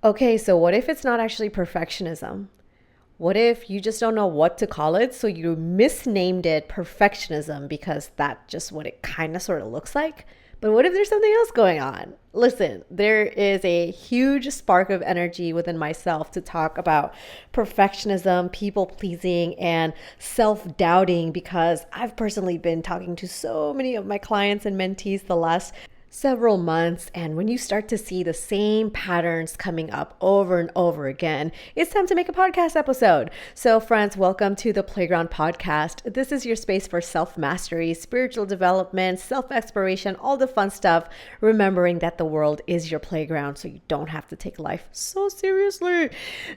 Okay, so what if it's not actually perfectionism? What if you just don't know what to call it? So you misnamed it perfectionism because that's just what it kind of sort of looks like. But what if there's something else going on? Listen, there is a huge spark of energy within myself to talk about perfectionism, people pleasing, and self doubting because I've personally been talking to so many of my clients and mentees the last several months, and when you start to see the same patterns coming up over and over again, it's time to make a podcast episode. So friends, welcome to the Playground Podcast. This is your space for self-mastery, spiritual development, self-exploration, all the fun stuff, remembering that the world is your playground so you don't have to take life so seriously.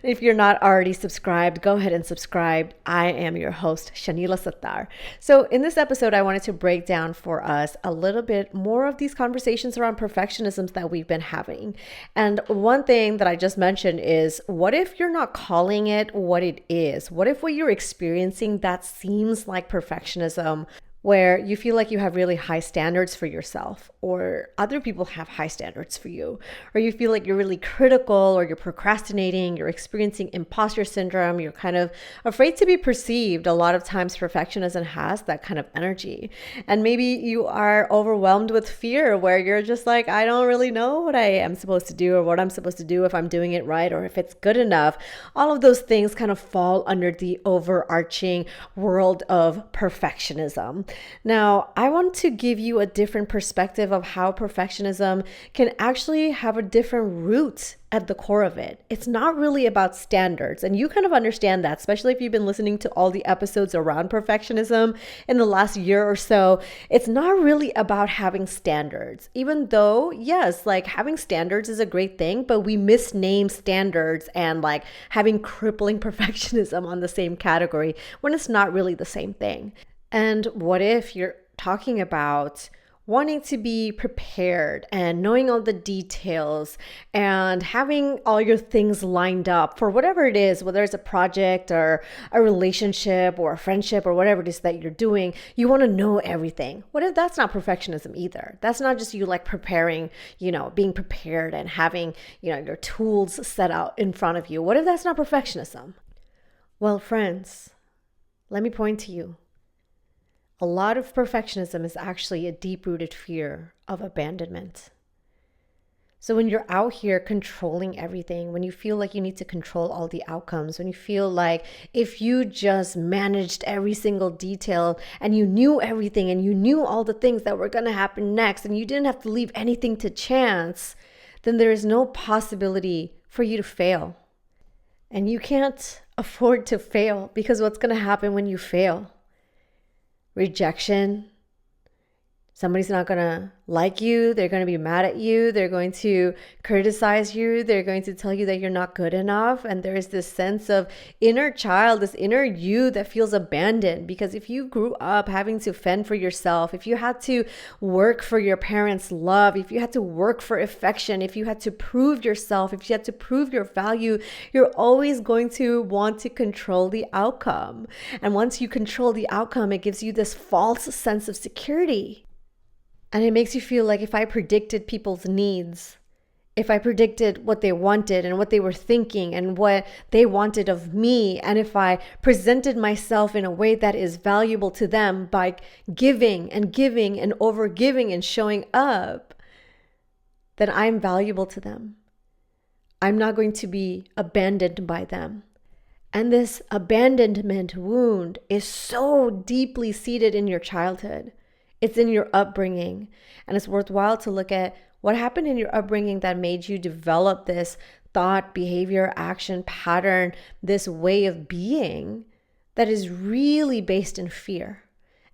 If you're not already subscribed, go ahead and subscribe. I am your host, Shanila Sattar. So in this episode, I wanted to break down for us a little bit more of these conversations around perfectionisms that we've been having. And one thing that I just mentioned is, what if you're not calling it what it is? What if what you're experiencing that seems like perfectionism, where you feel like you have really high standards for yourself, or other people have high standards for you, or you feel like you're really critical, or you're procrastinating, you're experiencing imposter syndrome, you're kind of afraid to be perceived. A lot of times perfectionism has that kind of energy. And maybe you are overwhelmed with fear, where you're just like, I don't really know what I am supposed to do, or what I'm supposed to do, if I'm doing it right, or if it's good enough. All of those things kind of fall under the overarching world of perfectionism. Now, I want to give you a different perspective of how perfectionism can actually have a different root at the core of it. It's not really about standards. And you kind of understand that, especially if you've been listening to all the episodes around perfectionism in the last year or so. It's not really about having standards, even though, yes, like having standards is a great thing, but we misname standards and like having crippling perfectionism on the same category when it's not really the same thing. And what if you're talking about wanting to be prepared and knowing all the details and having all your things lined up for whatever it is, whether it's a project or a relationship or a friendship or whatever it is that you're doing, you want to know everything. What if that's not perfectionism either? That's not just you like preparing, being prepared and having, your tools set out in front of you. What if that's not perfectionism? Well, friends, let me point to you. A lot of perfectionism is actually a deep-rooted fear of abandonment. So when you're out here controlling everything, when you feel like you need to control all the outcomes, when you feel like if you just managed every single detail and you knew everything and you knew all the things that were going to happen next and you didn't have to leave anything to chance, then there is no possibility for you to fail. And you can't afford to fail, because what's going to happen when you fail? Rejection. Somebody's not going to like you. They're going to be mad at you. They're going to criticize you. They're going to tell you that you're not good enough. And there's this sense of inner child, this inner you that feels abandoned. Because if you grew up having to fend for yourself, if you had to work for your parents' love, if you had to work for affection, if you had to prove yourself, if you had to prove your value, you're always going to want to control the outcome. And once you control the outcome, it gives you this false sense of security. And it makes you feel like if I predicted people's needs, if I predicted what they wanted and what they were thinking and what they wanted of me, and if I presented myself in a way that is valuable to them by giving and over giving and showing up, then I'm valuable to them. I'm not going to be abandoned by them. And this abandonment wound is so deeply seated in your childhood. It's in your upbringing. And it's worthwhile to look at what happened in your upbringing that made you develop this thought, behavior, action pattern, this way of being that is really based in fear.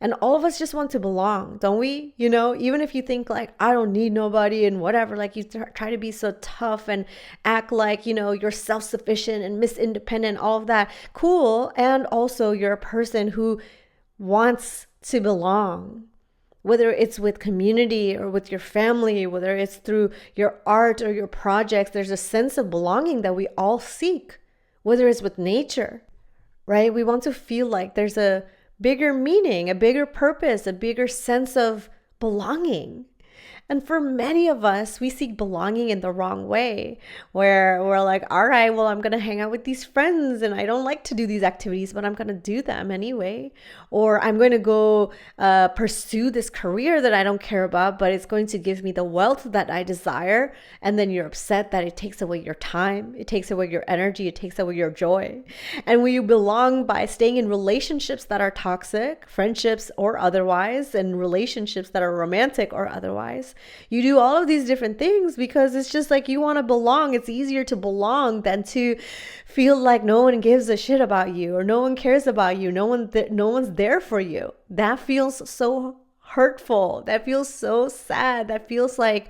And all of us just want to belong, don't we? Even if you think like, I don't need nobody and whatever, like you try to be so tough and act like, you're self-sufficient and Miss Independent, all of that. Cool. And also you're a person who wants to belong. Whether it's with community or with your family, whether it's through your art or your projects, there's a sense of belonging that we all seek, whether it's with nature, right? We want to feel like there's a bigger meaning, a bigger purpose, a bigger sense of belonging. And for many of us, we seek belonging in the wrong way, where we're like, all right, well, I'm going to hang out with these friends and I don't like to do these activities, but I'm going to do them anyway. Or I'm going to go pursue this career that I don't care about, but it's going to give me the wealth that I desire. And then you're upset that it takes away your time, it takes away your energy, it takes away your joy. And when you belong by staying in relationships that are toxic, friendships or otherwise, and relationships that are romantic or otherwise, you do all of these different things because it's just like you want to belong. It's easier to belong than to feel like no one gives a shit about you or no one cares about you. No one's there for you. That feels so hurtful. That feels so sad. That feels like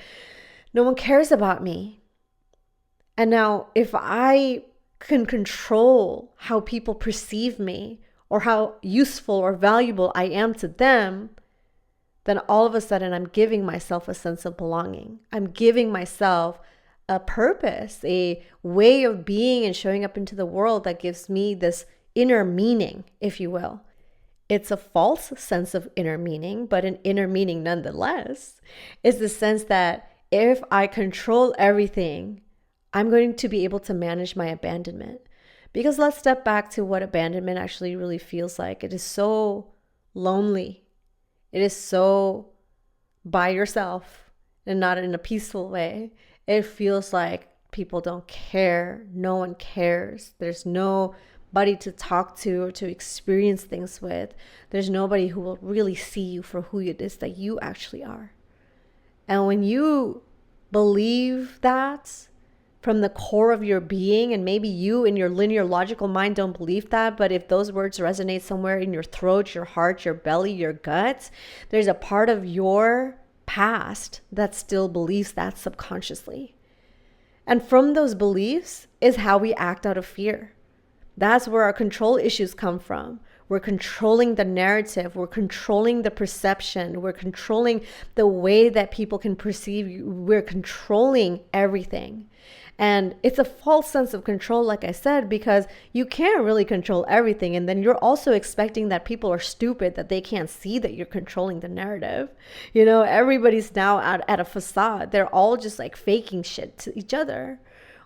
no one cares about me. And now if I can control how people perceive me or how useful or valuable I am to them, then all of a sudden I'm giving myself a sense of belonging. I'm giving myself a purpose, a way of being and showing up into the world that gives me this inner meaning, if you will. It's a false sense of inner meaning, but an inner meaning nonetheless. It's the sense that if I control everything, I'm going to be able to manage my abandonment. Because let's step back to what abandonment actually really feels like. It is so lonely. It is so by yourself and not in a peaceful way. It feels like people don't care. No one cares. There's nobody to talk to or to experience things with. There's nobody who will really see you for who it is that you actually are. And when you believe that from the core of your being, and maybe you in your linear logical mind don't believe that, but if those words resonate somewhere in your throat, your heart, your belly, your gut, there's a part of your past that still believes that subconsciously. And from those beliefs is how we act out of fear. That's where our control issues come from. We're controlling the narrative. We're controlling the perception. We're controlling the way that people can perceive you. We're controlling everything. And it's a false sense of control, like I said, because you can't really control everything. And then you're also expecting that people are stupid, that they can't see that you're controlling the narrative. You know, everybody's now at a facade. They're all just like faking shit to each other.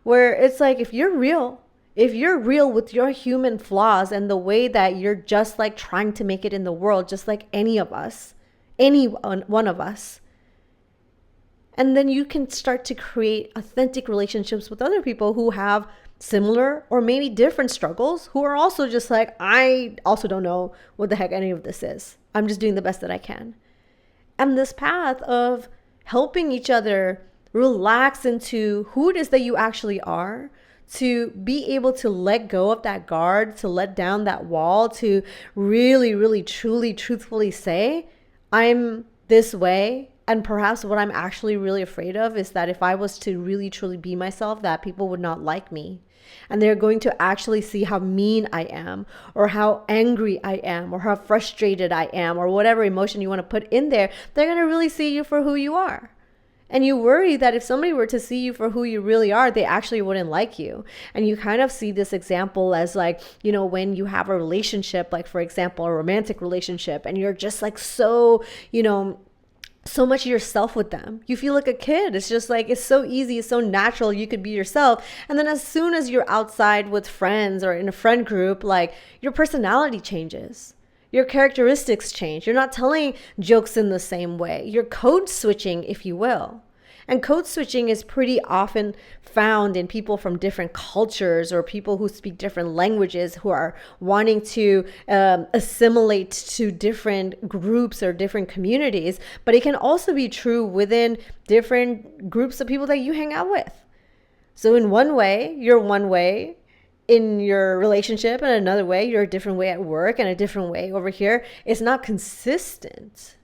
Where it's like, if you're real with your human flaws and the way that you're just like trying to make it in the world, just like any one of us, and then you can start to create authentic relationships with other people who have similar or maybe different struggles, who are also just like, I also don't know what the heck any of this is. I'm just doing the best that I can. And this path of helping each other relax into who it is that you actually are, to be able to let go of that guard, to let down that wall, to really, really, truly, truthfully say, I'm this way. And perhaps what I'm actually really afraid of is that if I was to really, truly be myself, that people would not like me. And they're going to actually see how mean I am, or how angry I am, or how frustrated I am, or whatever emotion you want to put in there. They're going to really see you for who you are. And you worry that if somebody were to see you for who you really are, they actually wouldn't like you. And you kind of see this example as like, you know, when you have a relationship, like for example, a romantic relationship, and you're just like so, you know, so much yourself with them. You feel like a kid. It's just like, it's so easy. It's so natural. You could be yourself. And then as soon as you're outside with friends or in a friend group, like your personality changes. Your characteristics change. You're not telling jokes in the same way. You're code switching, if you will. And code switching is pretty often found in people from different cultures or people who speak different languages who are wanting to assimilate to different groups or different communities. But it can also be true within different groups of people that you hang out with. So in one way, you're one way in your relationship, and another way, you're a different way at work, and a different way over here. It's not consistent.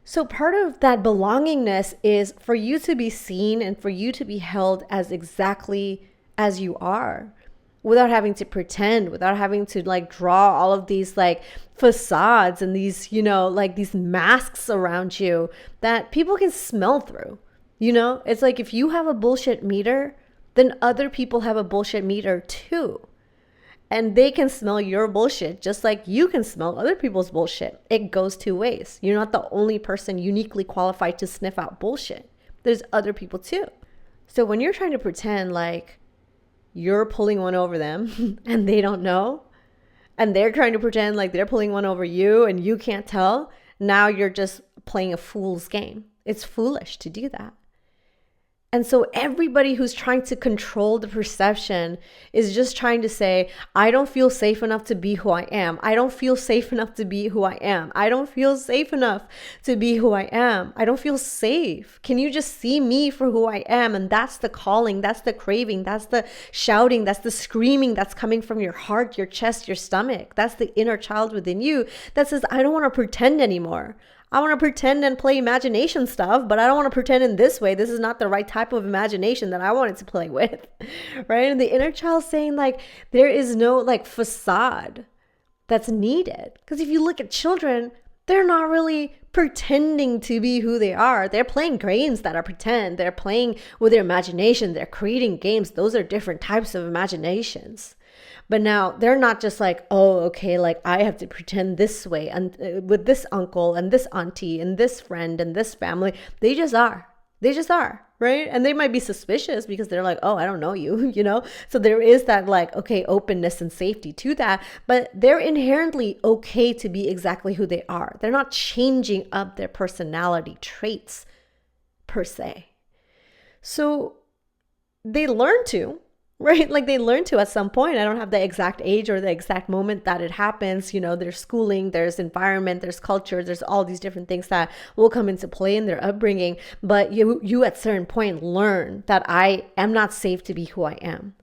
So part of that belongingness is for you to be seen and for you to be held as exactly as you are, without having to pretend, without having to like draw all of these like facades and these, you know, like these masks around you that people can smell through. You know, it's like if you have a bullshit meter, then other people have a bullshit meter too. And they can smell your bullshit just like you can smell other people's bullshit. It goes two ways. You're not the only person uniquely qualified to sniff out bullshit. There's other people too. So when you're trying to pretend like you're pulling one over them and they don't know, and they're trying to pretend like they're pulling one over you and you can't tell, now you're just playing a fool's game. It's foolish to do that. And so everybody who's trying to control the perception is just trying to say, I don't feel safe enough to be who I am. I don't feel safe enough to be who I am. I don't feel safe enough to be who I am. I don't feel safe. Can you just see me for who I am? And that's the calling. That's the craving. That's the shouting. That's the screaming that's coming from your heart, your chest, your stomach. That's the inner child within you that says, I don't want to pretend anymore. I want to pretend and play imagination stuff, but I don't want to pretend in this way. This is not the right type of imagination that I wanted to play with, right? And the inner child saying like, there is no like facade that's needed. Because if you look at children, they're not really pretending to be who they are. They're playing games that are pretend. They're playing with their imagination. They're creating games. Those are different types of imaginations. But now they're not just like, oh, okay, like I have to pretend this way and with this uncle and this auntie and this friend and this family. They just are. They just are, right? And they might be suspicious because they're like, oh, I don't know you, you know? So there is that like, okay, openness and safety to that, but they're inherently okay to be exactly who they are. They're not changing up their personality traits per se. So they learn to, right? Like they learn to at some point. I don't have the exact age or the exact moment that it happens. You know, there's schooling, there's environment, there's culture, there's all these different things that will come into play in their upbringing. But you at certain point learn that I am not safe to be who I am.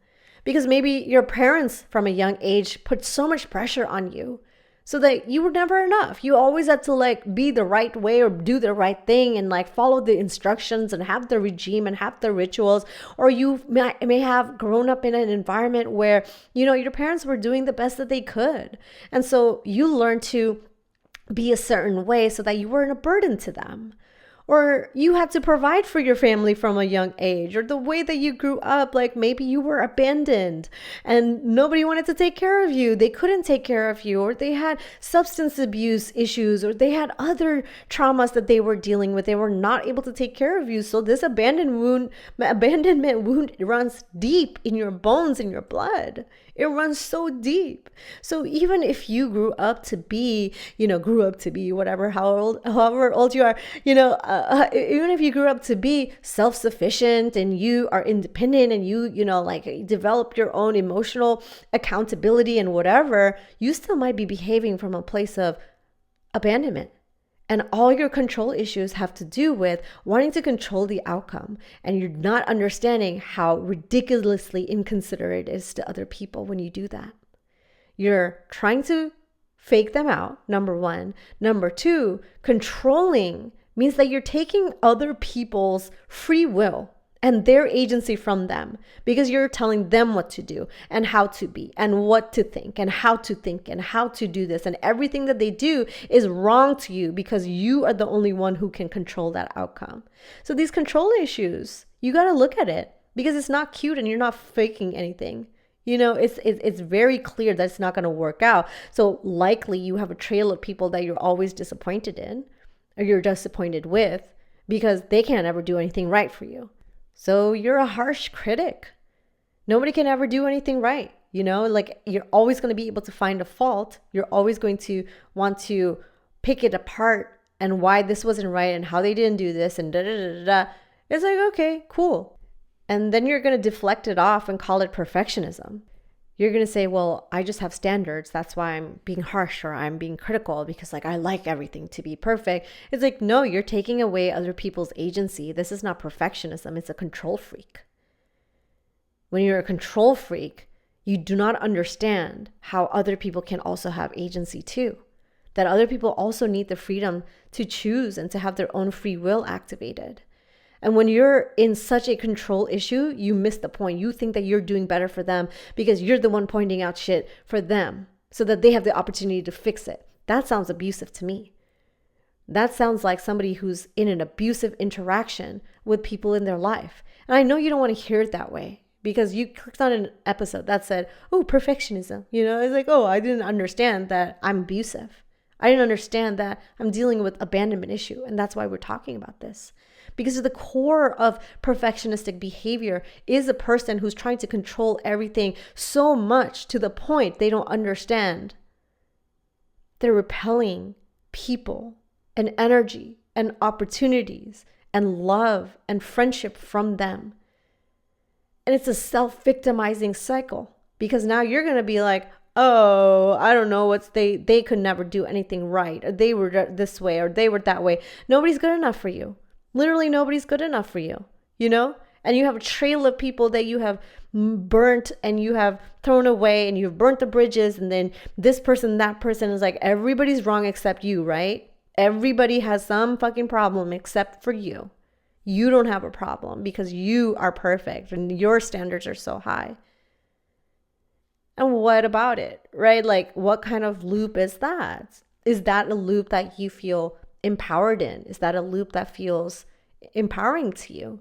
Because maybe your parents from a young age put so much pressure on you so that you were never enough. You always had to like be the right way or do the right thing and like follow the instructions and have the regime and have the rituals. Or you may have grown up in an environment where, you know, your parents were doing the best that they could. And so you learned to be a certain way so that you weren't a burden to them. Or you had to provide for your family from a young age, or the way that you grew up, like maybe you were abandoned and nobody wanted to take care of you. They couldn't take care of you, or they had substance abuse issues, or they had other traumas that they were dealing with. They were not able to take care of you. So this abandonment wound runs deep in your bones, in your blood. It runs so deep. So even if you grew up to be whatever, however old you are, even if you grew up to be self-sufficient and you are independent and you develop your own emotional accountability and whatever, you still might be behaving from a place of abandonment. And all your control issues have to do with wanting to control the outcome. And you're not understanding how ridiculously inconsiderate it is to other people when you do that. You're trying to fake them out, number one. Number two, controlling means that you're taking other people's free will and their agency from them, because you're telling them what to do and how to be and what to think and how to do this. And everything that they do is wrong to you because you are the only one who can control that outcome. So these control issues, you got to look at it because it's not cute and you're not faking anything. It's very clear that it's not going to work out. So likely you have a trail of people that you're always disappointed in or you're disappointed with because they can't ever do anything right for you. So you're a harsh critic. Nobody can ever do anything right. You're always going to be able to find a fault. You're always going to want to pick it apart and why this wasn't right and how they didn't do this and da da da da. It's like, okay, cool. And then you're going to deflect it off and call it perfectionism. You're going to say, well, I just have standards. That's why I'm being harsh or I'm being critical because I like everything to be perfect. It's like, no, you're taking away other people's agency. This is not perfectionism. It's a control freak. When you're a control freak, you do not understand how other people can also have agency too. That other people also need the freedom to choose and to have their own free will activated. And when you're in such a control issue, you miss the point. You think that you're doing better for them because you're the one pointing out shit for them so that they have the opportunity to fix it. That sounds abusive to me. That sounds like somebody who's in an abusive interaction with people in their life. And I know you don't want to hear it that way because you clicked on an episode that said, oh, perfectionism. It's like, oh, I didn't understand that I'm abusive. I didn't understand that I'm dealing with abandonment issue. And that's why we're talking about this. Because the core of perfectionistic behavior is a person who's trying to control everything so much to the point they don't understand. They're repelling people and energy and opportunities and love and friendship from them. And it's a self-victimizing cycle, because now you're going to be like, oh, I don't know they could never do anything right, or they were this way, or they were that way. Nobody's good enough for you. Literally nobody's good enough for you, And you have a trail of people that you have burnt and you have thrown away, and you've burnt the bridges, and then this person, that person is like, everybody's wrong except you, right? Everybody has some fucking problem except for you. You don't have a problem because you are perfect and your standards are so high. And what about it, right? Like, what kind of loop is that? Is that a loop that you feel empowered in? Is that a loop that feels empowering to you?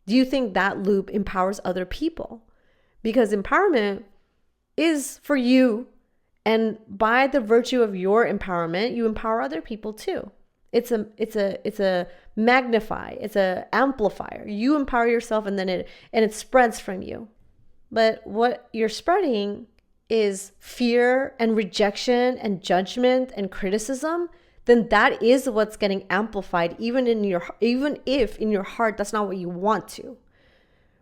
Do you think that loop empowers other people? Because empowerment is for you. And by the virtue of your empowerment, you empower other people too. It's a magnify, it's a amplifier. You empower yourself, and then it spreads from you. But what you're spreading is fear and rejection and judgment and criticism, then that is what's getting amplified, even if in your heart that's not what you want to,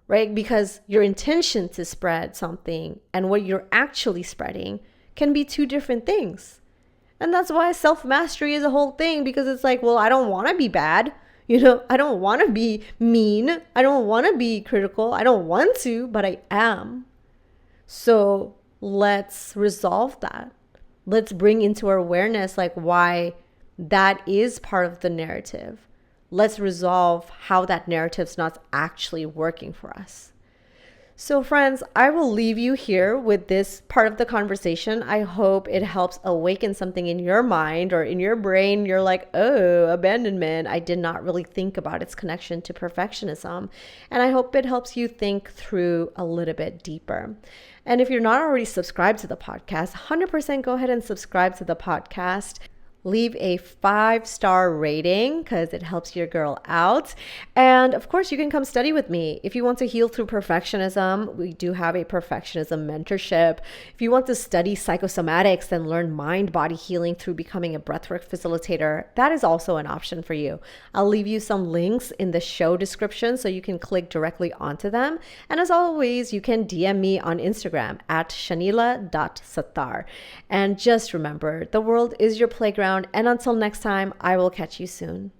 right? Because your intention to spread something and what you're actually spreading can be two different things. And that's why self-mastery is a whole thing, because it's like, well, I don't want to be bad. I don't want to be mean. I don't want to be critical. I don't want to, but I am. So let's resolve that. Let's bring into our awareness like why that is part of the narrative. Let's resolve how that narrative's not actually working for us. So friends, I will leave you here with this part of the conversation. I hope it helps awaken something in your mind or in your brain. You're like, oh, abandonment. I did not really think about its connection to perfectionism. And I hope it helps you think through a little bit deeper. And if you're not already subscribed to the podcast, 100% go ahead and subscribe to the podcast. Leave a 5-star rating because it helps your girl out. And of course, you can come study with me. If you want to heal through perfectionism, we do have a perfectionism mentorship. If you want to study psychosomatics and learn mind-body healing through becoming a breathwork facilitator, that is also an option for you. I'll leave you some links in the show description so you can click directly onto them. And as always, you can DM me on Instagram at shanila.satar. And just remember, the world is your playground. And until next time, I will catch you soon.